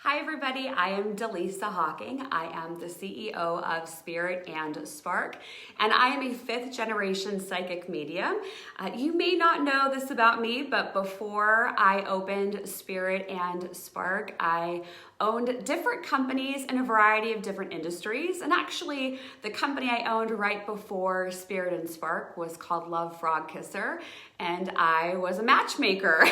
Hi everybody, I am Dallisa Hocking. I am the CEO of Spirit and Spark, and I am a 5th generation psychic medium. You may not know this about me, but before I opened Spirit and Spark, I owned different companies in a variety of different industries. And actually, the company I owned right before Spirit and Spark was called Love Frog Kisser, and I was a matchmaker.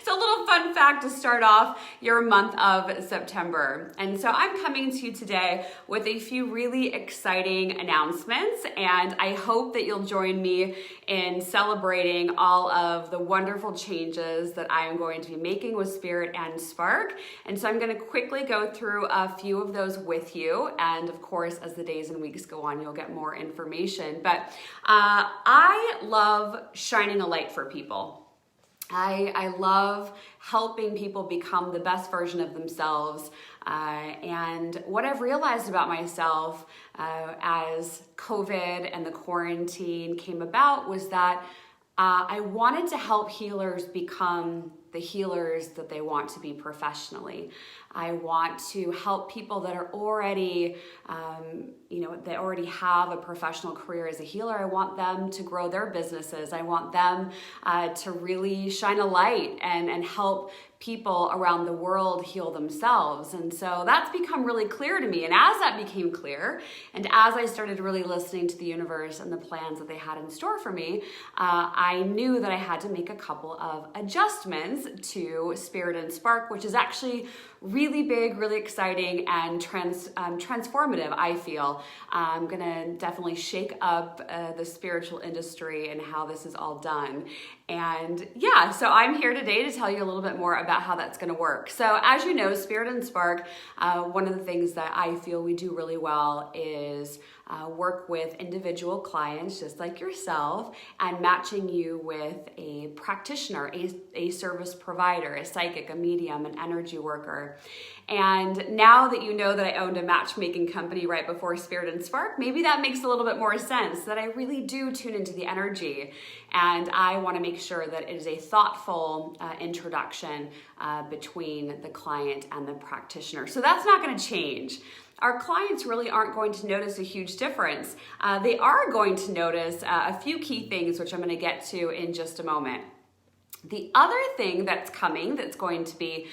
So a little fun fact to start off your month of September. And so I'm coming to you today with a few really exciting announcements, and I hope that you'll join me in celebrating all of the wonderful changes that I am going to be making with Spirit and Spark. And so I'm going to quickly go through a few of those with you. And of course, as the days and weeks go on, you'll get more information. But I love shining a light for people. I love helping people become the best version of themselves. And what I've realized about myself as COVID and the quarantine came about was that I wanted to help healers become the healers that they want to be professionally. I want to help people that are already, they already have a professional career as a healer. I want them to grow their businesses. I want them to really shine a light and help people around the world heal themselves. And so that's become really clear to me. And as that became clear, and as I started really listening to the universe and the plans that they had in store for me, I knew that I had to make a couple of adjustments to Spirit and Spark, which is actually really big, really exciting, and transformative, I feel. I'm gonna definitely shake up the spiritual industry and how this is all done. And yeah, so I'm here today to tell you a little bit more about how that's gonna work. So as you know, Spirit and Spark, one of the things that I feel we do really well is work with individual clients just like yourself and matching you with a practitioner, a service provider, a psychic, a medium, an energy worker. And now that you know that I owned a matchmaking company right before Spirit and Spark, maybe that makes a little bit more sense, that I really do tune into the energy, and I want to make sure that it is a thoughtful introduction between the client and the practitioner. So that's not going to change. Our clients really aren't going to notice a huge difference. They are going to notice a few key things, which I'm going to get to in just a moment. The other thing that's coming that's going to be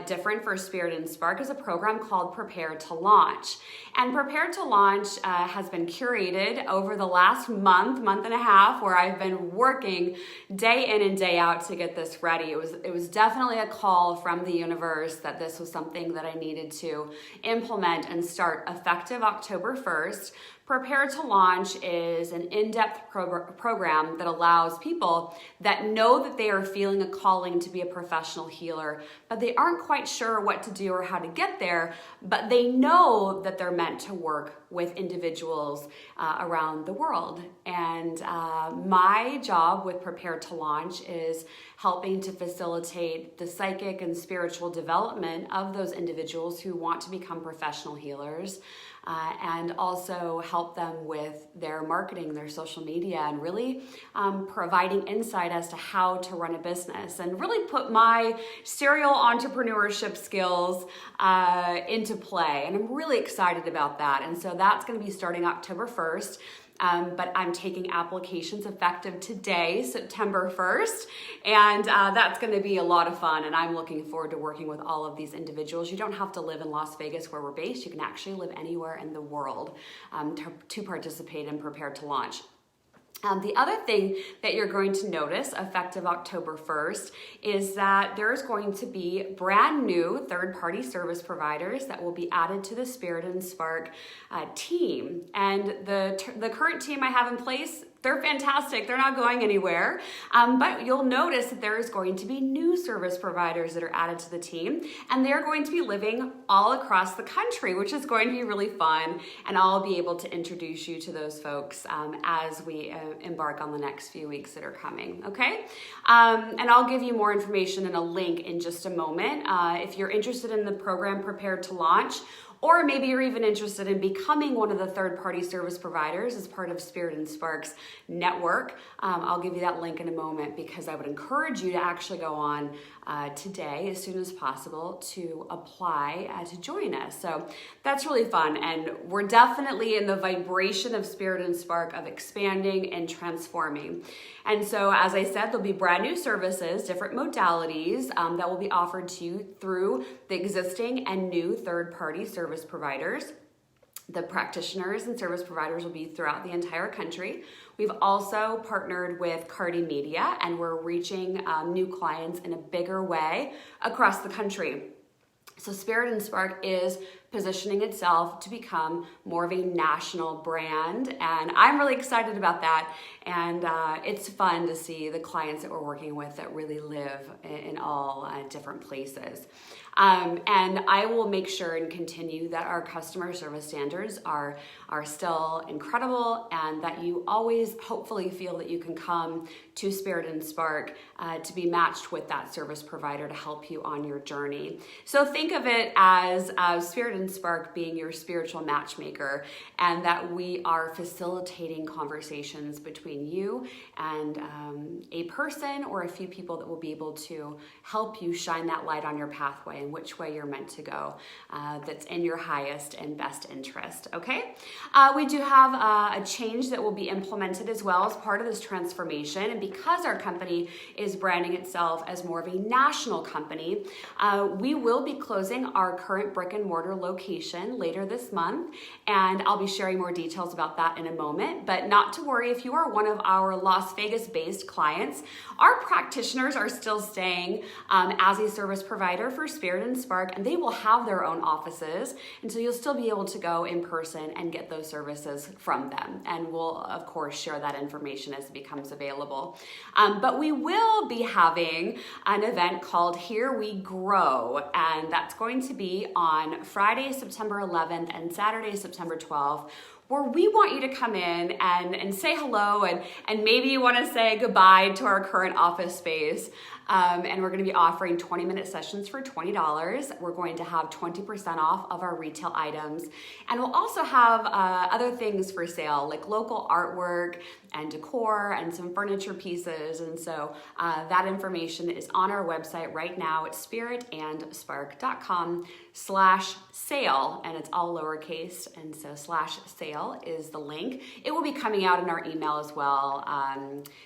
different for Spirit and Spark is a program called Prepare to Launch. And Prepare to Launch has been curated over the last month and a half, where I've been working day in and day out to get this ready. It was definitely a call from the universe that this was something that I needed to implement and start effective October 1st. Prepare to Launch is an in-depth program that allows people that know that they are feeling a calling to be a professional healer, but they aren't quite sure what to do or how to get there, but they know that they're meant to work with individuals around the world. And my job with Prepare to Launch is helping to facilitate the psychic and spiritual development of those individuals who want to become professional healers. And also help them with their marketing, their social media, and really providing insight as to how to run a business, and really put my serial entrepreneurship skills into play. And I'm really excited about that. And so that's going to be starting October 1st. But I'm taking applications effective today, September 1st, and that's going to be a lot of fun, and I'm looking forward to working with all of these individuals. You don't have to live in Las Vegas where we're based. You can actually live anywhere in the world to participate and Prepare to Launch. The other thing that you're going to notice effective October 1st is that there's going to be brand new third-party service providers that will be added to the Spirit and Spark team. And the current team I have in place, they're fantastic. They're not going anywhere. But you'll notice that there is going to be new service providers that are added to the team, and they're going to be living all across the country, which is going to be really fun. And I'll be able to introduce you to those folks as we embark on the next few weeks that are coming, okay? And I'll give you more information and a link in just a moment. If you're interested in the program Prepare to Launch, or maybe you're even interested in becoming one of the third-party service providers as part of Spirit and Spark's network. I'll give you that link in a moment, because I would encourage you to actually go on today as soon as possible to apply to join us. So that's really fun, and we're definitely in the vibration of Spirit and Spark of expanding and transforming. And so, as I said, there'll be brand new services, different modalities that will be offered to you through the existing and new third-party service providers. The practitioners and service providers will be throughout the entire country. We've also partnered with Cardi Media, and we're reaching new clients in a bigger way across the country. So Spirit and Spark is positioning itself to become more of a national brand, and I'm really excited about that. And it's fun to see the clients that we're working with that really live in all different places. And I will make sure and continue that our customer service standards are still incredible, and that you always hopefully feel that you can come to Spirit and Spark to be matched with that service provider to help you on your journey. So think of it as Spirit and Spark being your spiritual matchmaker, and that we are facilitating conversations between you and a person or a few people that will be able to help you shine that light on your pathway and which way you're meant to go, that's in your highest and best interest, okay? We do have a change that will be implemented as well as part of this transformation, and because our company is branding itself as more of a national company, we will be closing our current brick and mortar location later this month, and I'll be sharing more details about that in a moment. But not to worry, if you are one of our Las Vegas-based clients, our practitioners are still staying as a service provider for Spirit and Spark, and they will have their own offices, and so you'll still be able to go in person and get those services from them. And we'll, of course, share that information as it becomes available. But we will be having an event called Here We Grow, and that's going to be on Friday, September 11th and Saturday, September 12th, where we want you to come in and say hello, and maybe you want to say goodbye to our current office space. And we're going to be offering 20-minute sessions for $20. We're going to have 20% off of our retail items. And we'll also have other things for sale, like local artwork and decor and some furniture pieces. And so that information is on our website right now at spiritandspark.com/sale, and it's all lowercase, and so /sale is the link. It will be coming out in our email as well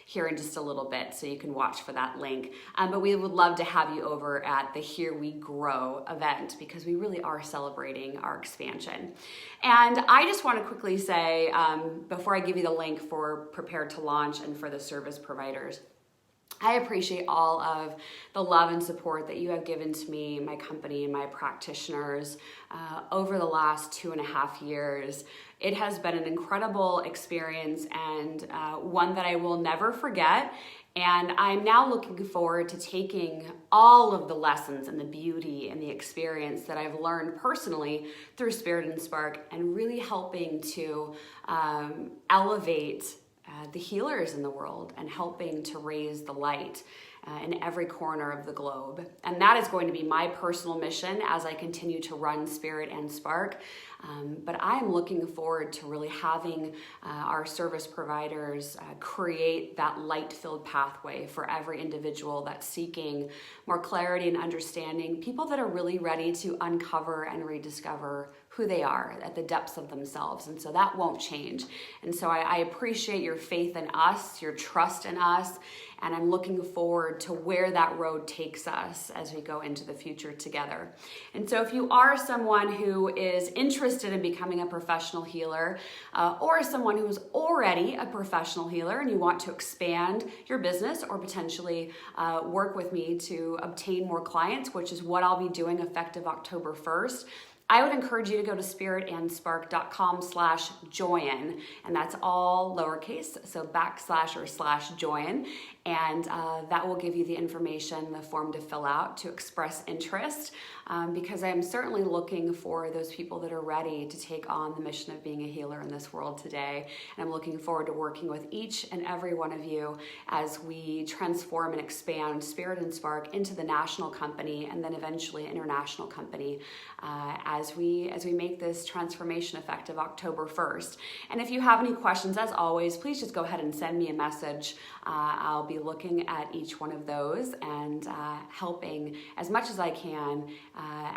here in just a little bit, so you can watch for that link. But we would love to have you over at the Here We Grow event, because we really are celebrating our expansion. And I just want to quickly say, before I give you the link for Prepare to Launch and for the service providers, I appreciate all of the love and support that you have given to me, my company, and my practitioners over the last 2.5 years. It has been an incredible experience, and one that I will never forget. And I'm now looking forward to taking all of the lessons and the beauty and the experience that I've learned personally through Spirit and Spark, and really helping to elevate the healers in the world, and helping to raise the light in every corner of the globe. And that is going to be my personal mission as I continue to run Spirit and Spark. But I am looking forward to really having our service providers create that light-filled pathway for every individual that's seeking more clarity and understanding, people that are really ready to uncover and rediscover who they are at the depths of themselves. And so that won't change. And so I appreciate your faith in us, your trust in us, and I'm looking forward to where that road takes us as we go into the future together. And so if you are someone who is interested in becoming a professional healer, or someone who's already a professional healer and you want to expand your business, or potentially work with me to obtain more clients, which is what I'll be doing effective October 1st, I would encourage you to go to spiritandspark.com/join, and that's all lowercase, so /join. and that will give you the information, the form to fill out to express interest, because I'm certainly looking for those people that are ready to take on the mission of being a healer in this world today. And I'm looking forward to working with each and every one of you as we transform and expand Spirit and Spark into the national company and then eventually international company as we make this transformation effective October 1st. And if you have any questions, as always, please just go ahead and send me a message. I'll be looking at each one of those and helping as much as I can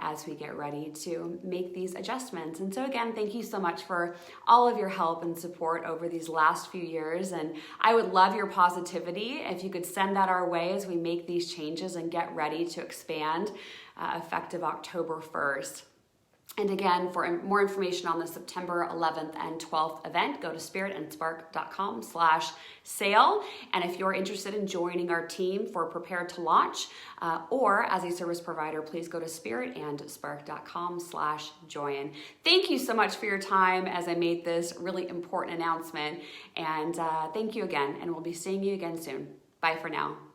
as we get ready to make these adjustments. And so again, thank you so much for all of your help and support over these last few years. And I would love your positivity if you could send that our way as we make these changes and get ready to expand effective October 1st. And again, for more information on the September 11th and 12th event, go to spiritandspark.com/sale. And if you're interested in joining our team for Prepare to Launch or as a service provider, please go to spiritandspark.com/join. Thank you so much for your time as I made this really important announcement. And thank you again. And we'll be seeing you again soon. Bye for now.